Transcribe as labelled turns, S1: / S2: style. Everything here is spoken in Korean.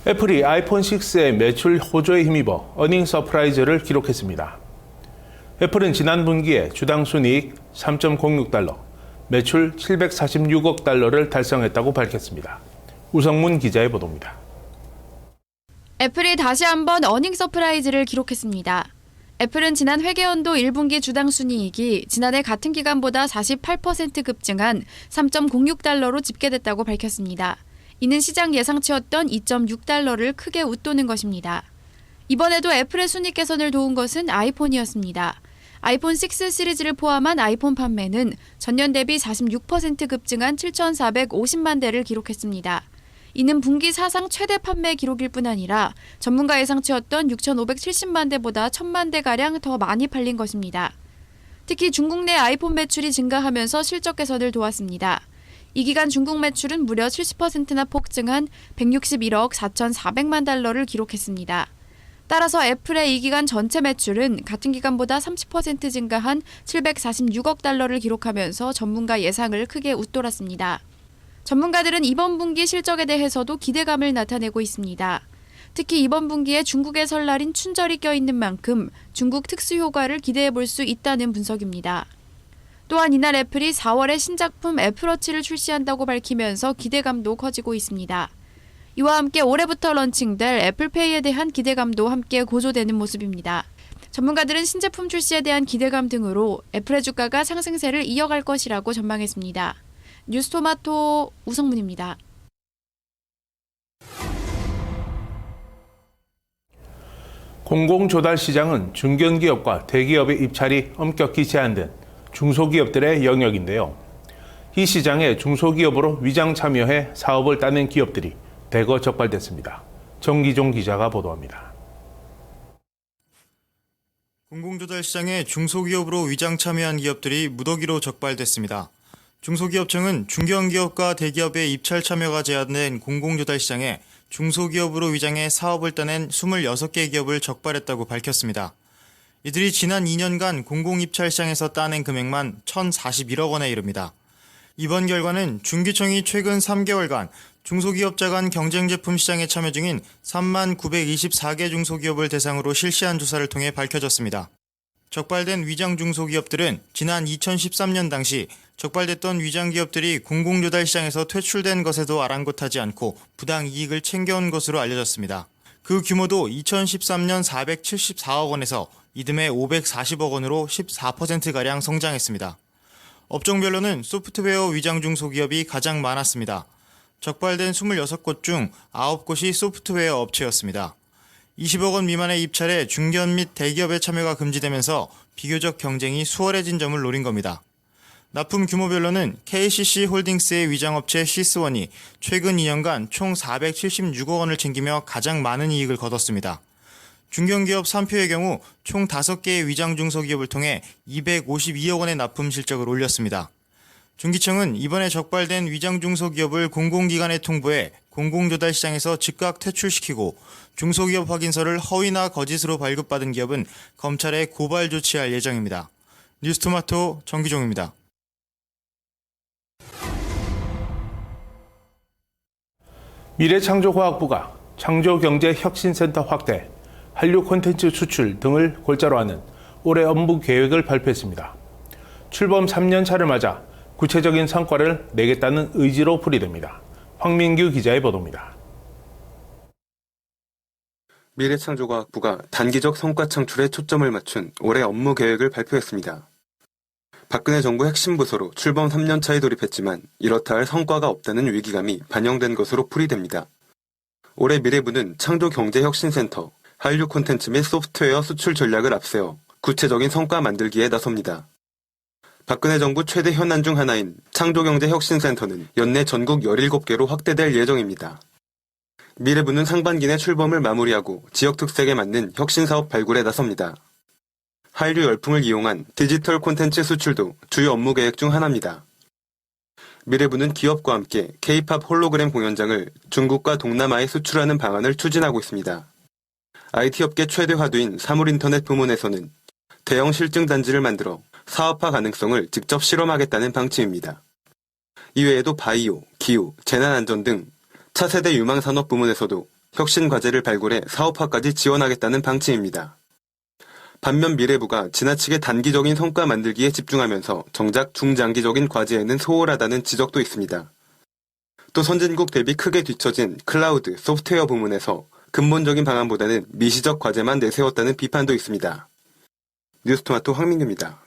S1: 애플이 아이폰 6의 매출 호조에 힘입어 어닝 서프라이즈를 기록했습니다. 애플은 지난 분기에 주당 순이익 3.06달러, 매출 746억 달러를 달성했다고 밝혔습니다. 우성문 기자의 보도입니다.
S2: 애플이 다시 한번 어닝 서프라이즈를 기록했습니다. 애플은 지난 회계연도 1분기 주당 순이익이 지난해 같은 기간보다 48% 급증한 3.06달러로 집계됐다고 밝혔습니다. 이는 시장 예상치였던 2.6달러를 크게 웃도는 것입니다. 이번에도 애플의 순이익 개선을 도운 것은 아이폰이었습니다. 아이폰 6 시리즈를 포함한 아이폰 판매는 전년 대비 46% 급증한 7,450만 대를 기록했습니다. 이는 분기 사상 최대 판매 기록일 뿐 아니라 전문가 예상치였던 6,570만 대보다 1,000만 대가량 더 많이 팔린 것입니다. 특히 중국 내 아이폰 매출이 증가하면서 실적 개선을 도왔습니다. 이 기간 중국 매출은 무려 70%나 폭증한 161억 4,400만 달러를 기록했습니다. 따라서 애플의 이 기간 전체 매출은 같은 기간보다 30% 증가한 746억 달러를 기록하면서 전문가 예상을 크게 웃돌았습니다. 전문가들은 이번 분기 실적에 대해서도 기대감을 나타내고 있습니다. 특히 이번 분기에 중국의 설날인 춘절이 껴있는 만큼 중국 특수 효과를 기대해 볼 수 있다는 분석입니다. 또한 이날 애플이 4월에 신작품 애플워치를 출시한다고 밝히면서 기대감도 커지고 있습니다. 이와 함께 올해부터 런칭될 애플페이에 대한 기대감도 함께 고조되는 모습입니다. 전문가들은 신제품 출시에 대한 기대감 등으로 애플의 주가가 상승세를 이어갈 것이라고 전망했습니다. 뉴스토마토 우성문입니다.
S1: 공공조달 시장은 중견기업과 대기업의 입찰이 엄격히 제한된 중소기업들의 영역인데요. 이 시장에 중소기업으로 위장 참여해 사업을 따낸 기업들이 대거 적발됐습니다. 정기종 기자가 보도합니다.
S3: 공공조달 시장에 중소기업으로 위장 참여한 기업들이 무더기로 적발됐습니다. 중소기업청은 중견기업과 대기업의 입찰 참여가 제한된 공공조달 시장에 중소기업으로 위장해 사업을 따낸 26개 기업을 적발했다고 밝혔습니다. 이들이 지난 2년간 공공입찰 시장에서 따낸 금액만 1,041억 원에 이릅니다. 이번 결과는 중기청이 최근 3개월간 중소기업자 간 경쟁제품 시장에 참여 중인 3924개 중소기업을 대상으로 실시한 조사를 통해 밝혀졌습니다. 적발된 위장 중소기업들은 지난 2013년 당시 적발됐던 위장 기업들이 공공조달 시장에서 퇴출된 것에도 아랑곳하지 않고 부당 이익을 챙겨온 것으로 알려졌습니다. 그 규모도 2013년 474억 원에서 이듬해 540억 원으로 14%가량 성장했습니다. 업종별로는 소프트웨어 위장 중소기업이 가장 많았습니다. 적발된 26곳 중 9곳이 소프트웨어 업체였습니다. 20억 원 미만의 입찰에 중견 및 대기업의 참여가 금지되면서 비교적 경쟁이 수월해진 점을 노린 겁니다. 납품 규모별로는 KCC 홀딩스의 위장업체 시스원이 최근 2년간 총 476억 원을 챙기며 가장 많은 이익을 거뒀습니다. 중견기업 3표의 경우 총 5개의 위장 중소기업을 통해 252억 원의 납품 실적을 올렸습니다. 중기청은 이번에 적발된 위장 중소기업을 공공기관에 통보해 공공조달 시장에서 즉각 퇴출시키고 중소기업 확인서를 허위나 거짓으로 발급받은 기업은 검찰에 고발 조치할 예정입니다. 뉴스토마토 정기종입니다.
S1: 미래창조과학부가 창조경제혁신센터 확대, 한류 콘텐츠 수출 등을 골자로 하는 올해 업무 계획을 발표했습니다. 출범 3년 차를 맞아 구체적인 성과를 내겠다는 의지로 풀이됩니다. 황민규 기자의 보도입니다.
S4: 미래창조과학부가 단기적 성과 창출에 초점을 맞춘 올해 업무 계획을 발표했습니다. 박근혜 정부 핵심 부서로 출범 3년 차에 돌입했지만 이렇다 할 성과가 없다는 위기감이 반영된 것으로 풀이됩니다. 올해 미래부는 창조경제혁신센터, 한류 콘텐츠 및 소프트웨어 수출 전략을 앞세워 구체적인 성과 만들기에 나섭니다. 박근혜 정부 최대 현안 중 하나인 창조경제혁신센터는 연내 전국 17개로 확대될 예정입니다. 미래부는 상반기 내 출범을 마무리하고 지역 특색에 맞는 혁신사업 발굴에 나섭니다. 한류 열풍을 이용한 디지털 콘텐츠 수출도 주요 업무 계획 중 하나입니다. 미래부는 기업과 함께 K-팝 홀로그램 공연장을 중국과 동남아에 수출하는 방안을 추진하고 있습니다. IT업계 최대 화두인 사물인터넷 부문에서는 대형 실증단지를 만들어 사업화 가능성을 직접 실험하겠다는 방침입니다. 이외에도 바이오, 기후, 재난안전 등 차세대 유망산업 부문에서도 혁신 과제를 발굴해 사업화까지 지원하겠다는 방침입니다. 반면 미래부가 지나치게 단기적인 성과 만들기에 집중하면서 정작 중장기적인 과제에는 소홀하다는 지적도 있습니다. 또 선진국 대비 크게 뒤처진 클라우드, 소프트웨어 부문에서 근본적인 방안보다는 미시적 과제만 내세웠다는 비판도 있습니다. 뉴스토마토 황민규입니다.